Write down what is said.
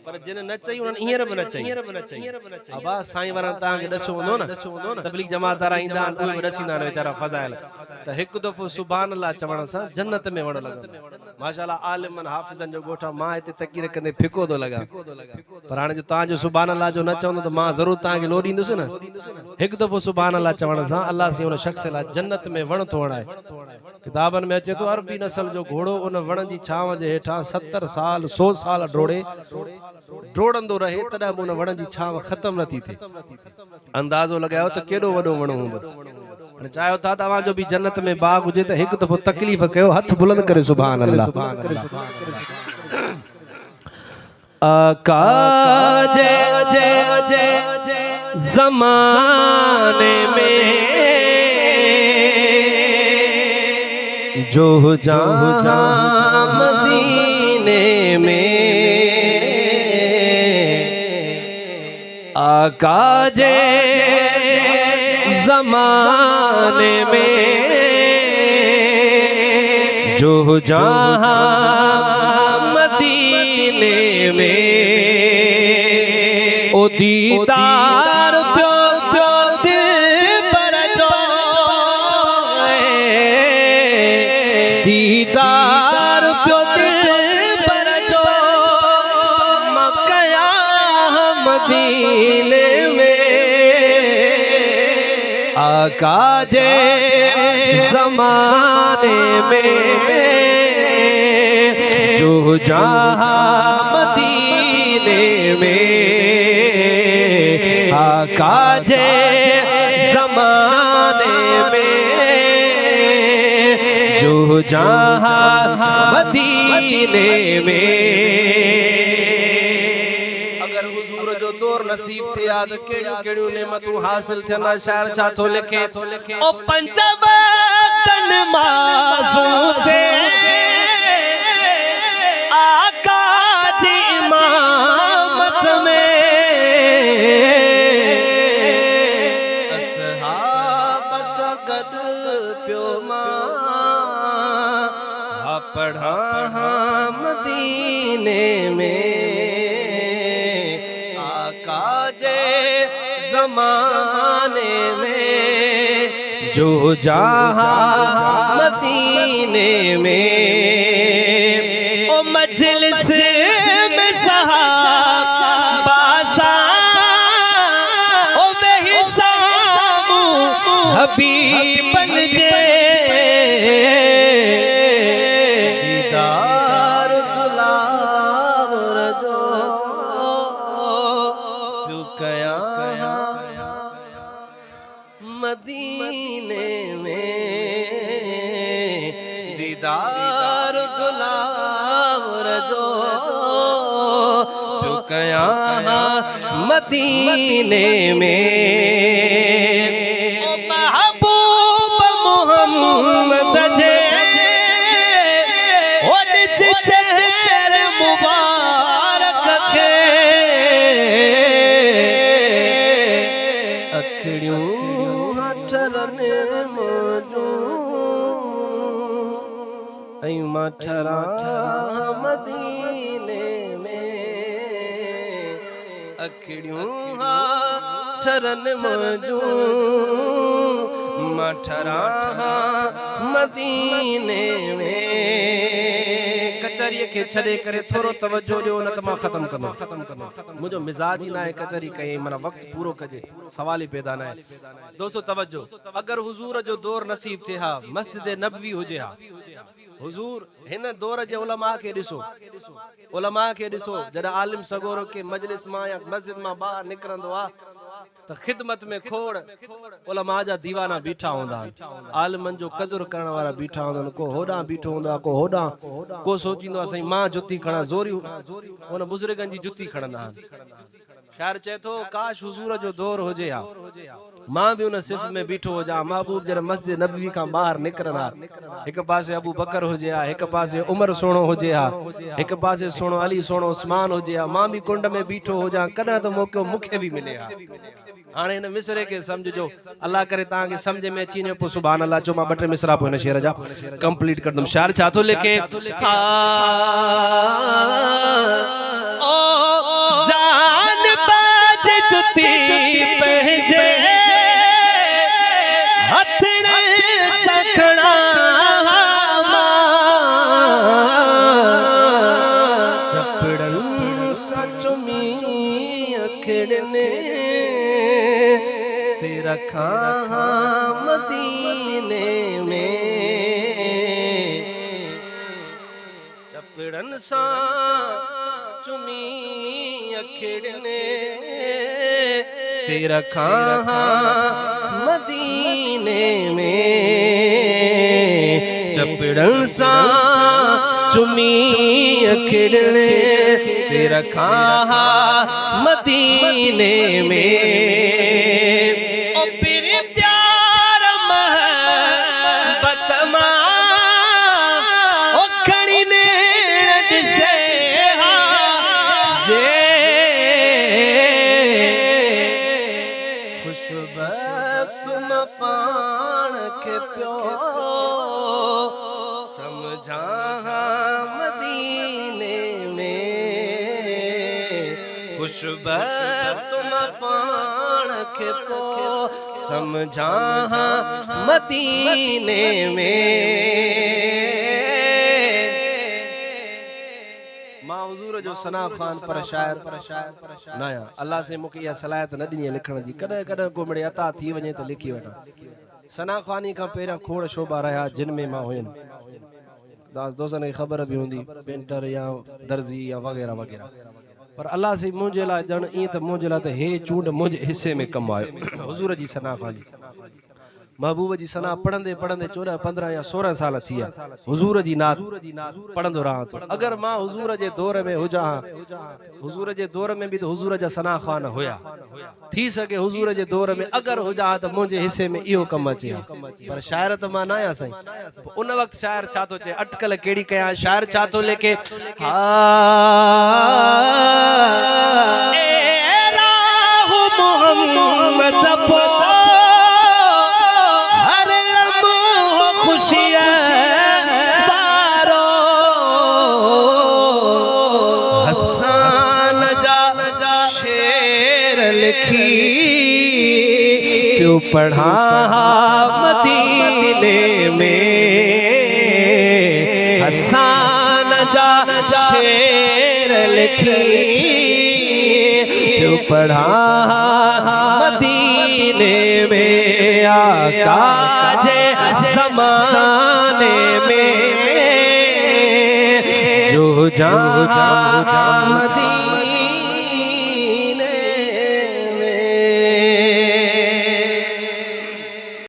पर जिन न चई उन हींअर बि न चई अबा साईं वारनि तव्हांखे ॾसो हूंदो न तबलीग जमात वारा ईंदा आहिनि उहे बि ॾसींदा आहिनि वीचारा फज़ाइल त हिकु दफ़ो सुभान अल्लाह चवण सां जन्नत में वण लॻंदो माशाअल्लाह आलिमनि हाफ़िज़नि जो ॻोठा मां हिते तकीर कंदे फिको थो लॻा पर हाणे जो तव्हांजो सुभान अल्लाह जो न चवंदो त मां ज़रूरु तव्हांखे लोॾींदुसि न हिकु दफ़ो सुभान अल्लाह चवण सां अल्लाह साईं उन शख़्स लाइ जन्नत में वण थो वणाए किताबनि में अचे थो अरबी नस्ल जो घोड़ो उन वण जी छांव जे हेठां 70 साल 100 साल ड्रोड़ंदो रहे तॾहिं बि उन वण जी छांव ख़तम न थी थिए अंदाज़ो लॻायो त केॾो वॾो वण हूंदो हाणे चाहियो था तव्हांजो बि जन्नत में बाग हुजे त हिकु दफ़ो तकलीफ़ कयो हथ बुलंद करे सुभान अल्लाह आका जे ज़माने में जो जहाँ मदीने में आका जे ज़माने में जो जहाँ मदीने में ओ दीदार प्यो प्यो दिल पर जो दीदार प्यो दिल पर जो मकया मदीने में आका जे ज़माने में जो जहाँ मदीने में आका जे ज़माने में जो जहाँ मदीने में अगर हुजूर जो दौर नसीब थे याद केड़ियों नेमतूं हासिल थियना शायर छा थो लिखे ओ पंज वक़्तन माज़ूं थे आका जी इमामत में असहाब सगद प्यो मां पढ़ा मदीने में आका जे ज़माने में जो जहाँ मदीने में ओ मजलिस में सहाबा सा ओ बेहिसाबू हबीब बन जे दीदार दुलावर जो तू कया मदीने में दीदार दुलावर जो तू कया मदीने में ओ महबूब मोहम्मद जे ओडिस चेहरे मुबारक के अखड़ियों मठरा मदीने में अखड़ियों ठरन मजू मठरा मदीने में कचहरी के छड़े करे थोरो तवज्जो ॾियो न त मां ख़त्म कंदो मुझो मिजाज ही ना है कचहरी कई मना वक्त पूरो कजे सवाल ही पैदा ना है दोस्तों तवज्जो अगर हुजूर जो दौर नसीब थे हा मस्जिद नबवी हुजे हा हुजूर हिन दौर जे उलमा के ॾिसो जॾहिं आलिम सगोरो के मजलिस मां या मस्जिद मां ॿाहिरि निकिरंदो आहे त खिदमत में खोड़ उलमा जा दीवाना बीठा हूंदा आहिनि आलिमनि जो क़दुरु करण वारा बीठा हूंदा आहिनि को होॾां बीठो हूंदो आहे को होॾां को सोचींदो आहे साईं मां जुती खणा ज़ोरी उन बुज़ुर्गनि जी जुती खणंदा आहिनि शायर चए थो काश हुजूर जो दौर हुजे हा मां भी उन सिर्फ में बीठो हो जा महबूब जरा मस्जिद नबवी का बाहर निकरना एक पासे अबू बकर हो जा एक पासे उमर सोनो हो जा एक पासे सोनो अली सोनो उस्मान हो जा मां भी कुंड में बीठो हो जा कदा तो मौको मुखे भी मिले हा हाने इन मिसरे के समझो अल्लाह करे ता के समझ में अची ने पो सुभान अल्लाह चो मां बटे मिसरा पो इन शेर जा कंप्लीट कर दूं शायर छा तो लेके ओ जान बाज जुती पहजे हथड़े सखड़ा चपड़न सचुमी अखड़ने तेरा खां मदीने में चपड़न सा चुमी अखड़ने तेरा खां मदीने में चपड़न सा चुमी अखड़ने तेरा खां मदीने में ओ फिर प्यार महबत ओ खड़ी ने दिसे जे खुशबू तुम पान के प्यो समझा मदीने में खुशबू तुम पान के प्यो समझा मदीने में मां हुजूर जो सना खान पर शायर नया अल्लाह से मुके या सलाहियत न ॾिनी लिखण जी कॾहिं कॾहिं को मिड़े अता थी वञे त लिखी वठां सना खानी खां पहिरियां खोड़ शोभा रहा जिन में मां हुयमि दोस्तनि खे ख़बर बि हूंदी पेंटर या दर्जी या वग़ैरह वग़ैरह पर अल्लाह से मुंहिंजे लाइ ॼण ईअं त मुंहिंजे लाइ त हे चूंड मुंहिंजे हिस्से में कमु आयो हुजूर जी सना खानी महबूब जी सना पढ़ंदे पढ़ंदे 14 15 या 16 साल थी विया हुजूर जी नात पढ़ंदो रहां तो अगर मां हुजूर जे दौर में हुजा हुजूर जे दौर में भी तो हुजूर जा सना खान हुया थी सके हुजूर जे दौर में अगर हुजा तो मुंहिंजे हिस्से में इहो कम अचे पर शायर त मां न आहियां साईं उन वक्त शायर छा थो चए अटकल केड़ी कया शायर छा थो लेके ए राह मोहम्मद पो हसन जा शेर लिखी क्यों पढ़ा मदीने में हसन जा शेर लिखी क्यों पढ़ा मदीने में आका जे ज़माने में जो जा मदीने